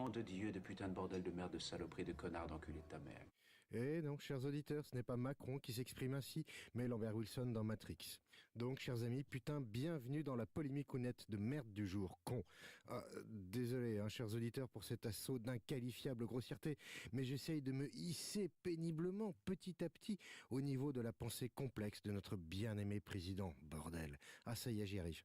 Nom de Dieu, de putain de bordel de merde, de saloperie, de connard, d'enculé de ta mère. Et non, chers auditeurs, ce n'est pas Macron qui s'exprime ainsi, mais Lambert Wilson dans Matrix. Donc, chers amis, putain, bienvenue dans la polémique honnête de merde du jour, con. Désolé, chers auditeurs, pour cet assaut d'inqualifiable grossièreté, mais j'essaye de me hisser péniblement, petit à petit, au niveau de la pensée complexe de notre bien-aimé président, bordel. Ah, ça y est, j'y arrive.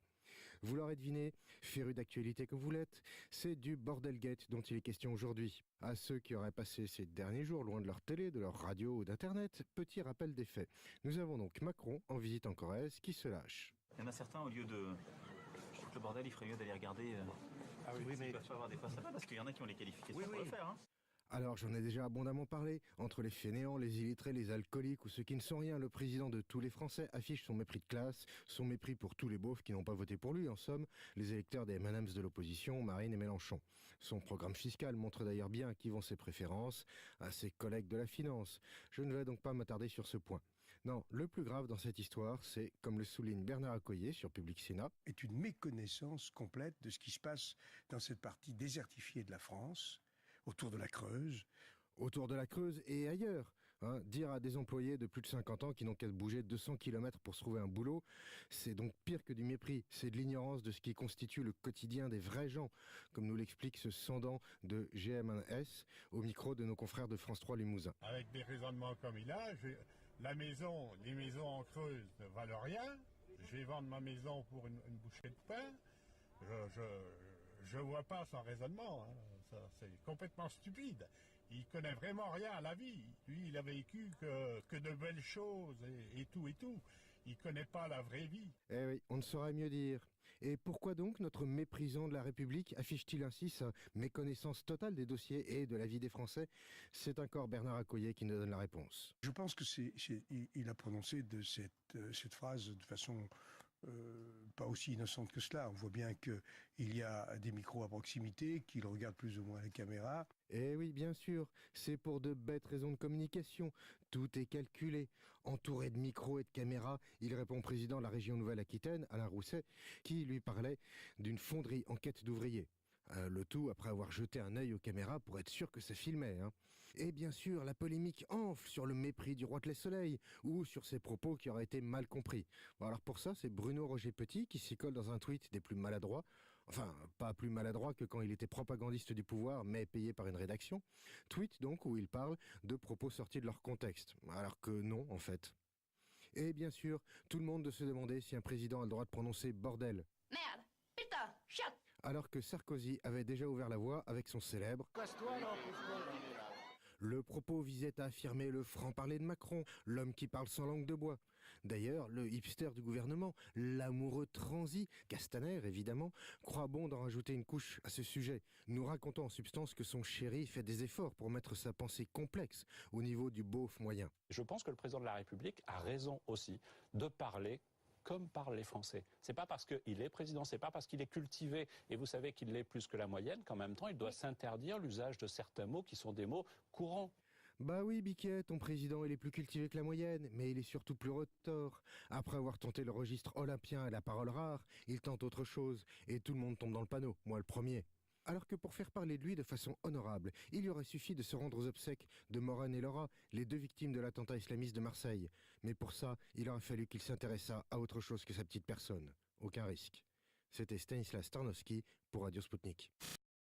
Vous l'aurez deviné, féru d'actualité que vous l'êtes, c'est du bordelgate dont il est question aujourd'hui. À ceux qui auraient passé ces derniers jours loin de leur télé, de leur radio ou d'internet, petit rappel des faits. Nous avons donc Macron en visite en Corrèze qui se lâche. Il y en a certains, au lieu de foutre le bordel, il ferait mieux d'aller regarder. Oui, mais ils peuvent pas avoir des fois ça va, parce qu'il y en a qui ont les qualifications pour le faire. Hein. Alors j'en ai déjà abondamment parlé, entre les fainéants, les illettrés, les alcooliques ou ceux qui ne sont rien, le président de tous les Français affiche son mépris de classe, son mépris pour tous les beaufs qui n'ont pas voté pour lui, en somme, les électeurs des M&M's de l'opposition, Marine et Mélenchon. Son programme fiscal montre d'ailleurs bien à qui vont ses préférences, à ses collègues de la finance. Je ne vais donc pas m'attarder sur ce point. Non, le plus grave dans cette histoire, c'est, comme le souligne Bernard Accoyer sur Public Sénat, est une méconnaissance complète de ce qui se passe dans cette partie désertifiée de la France, autour de la Creuse. Autour de la Creuse et ailleurs. Dire à des employés de plus de 50 ans qui n'ont qu'à bouger 200 km pour se trouver un boulot, c'est donc pire que du mépris. C'est de l'ignorance de ce qui constitue le quotidien des vrais gens, comme nous l'explique ce Sandan de GM1S au micro de nos confrères de France 3 Limousin. Avec des raisonnements comme il a, les maisons en Creuse ne valent rien. Je vais vendre ma maison pour une bouchée de pain. Je vois pas son raisonnement, ça, c'est complètement stupide. Il connaît vraiment rien à la vie. Lui, il a vécu que de belles choses et tout. Il connaît pas la vraie vie. Eh oui, on ne saurait mieux dire. Et pourquoi donc notre méprisant de la République affiche-t-il ainsi sa méconnaissance totale des dossiers et de la vie des Français? C'est encore Bernard Accoyer qui nous donne la réponse. Je pense que il a prononcé de cette phrase de façon pas aussi innocente que cela. On voit bien qu'il y a des micros à proximité, qu'il regarde plus ou moins la caméra. Eh oui, bien sûr, c'est pour de bêtes raisons de communication. Tout est calculé. Entouré de micros et de caméras, il répond au président de la région Nouvelle-Aquitaine, Alain Rousset, qui lui parlait d'une fonderie en quête d'ouvriers. Le tout après avoir jeté un œil aux caméras pour être sûr que ça filmait. Et bien sûr, la polémique enfle sur le mépris du Roi-de-Soleil ou sur ses propos qui auraient été mal compris. Bon, alors pour ça, c'est Bruno Roger Petit qui s'y colle dans un tweet des plus maladroits. Enfin, pas plus maladroit que quand il était propagandiste du pouvoir, mais payé par une rédaction. Tweet donc où il parle de propos sortis de leur contexte. Alors que non, en fait. Et bien sûr, tout le monde de se demander si un président a le droit de prononcer bordel. Merde, putain, chiotte. Alors que Sarkozy avait déjà ouvert la voie avec son célèbre « Casse-toi là, Le propos visait à affirmer le franc-parler de Macron, l'homme qui parle sans langue de bois. D'ailleurs, le hipster du gouvernement, l'amoureux transi, Castaner évidemment, croit bon d'en rajouter une couche à ce sujet, nous racontant en substance que son chéri fait des efforts pour mettre sa pensée complexe au niveau du beauf moyen. Je pense que le président de la République a raison aussi de parler comme parlent les Français. C'est pas parce qu'il est président, c'est pas parce qu'il est cultivé, et vous savez qu'il l'est plus que la moyenne, qu'en même temps il doit s'interdire l'usage de certains mots qui sont des mots courants. Bah oui, Biquet, ton président il est plus cultivé que la moyenne, mais il est surtout plus retors. Après avoir tenté le registre olympien et la parole rare, il tente autre chose, et tout le monde tombe dans le panneau, moi le premier. Alors que pour faire parler de lui de façon honorable, il y aurait suffi de se rendre aux obsèques de Morane et Laura, les deux victimes de l'attentat islamiste de Marseille. Mais pour ça, il aurait fallu qu'il s'intéressât à autre chose que sa petite personne. Aucun risque. C'était Stanislas Tarnowski pour Radio Sputnik.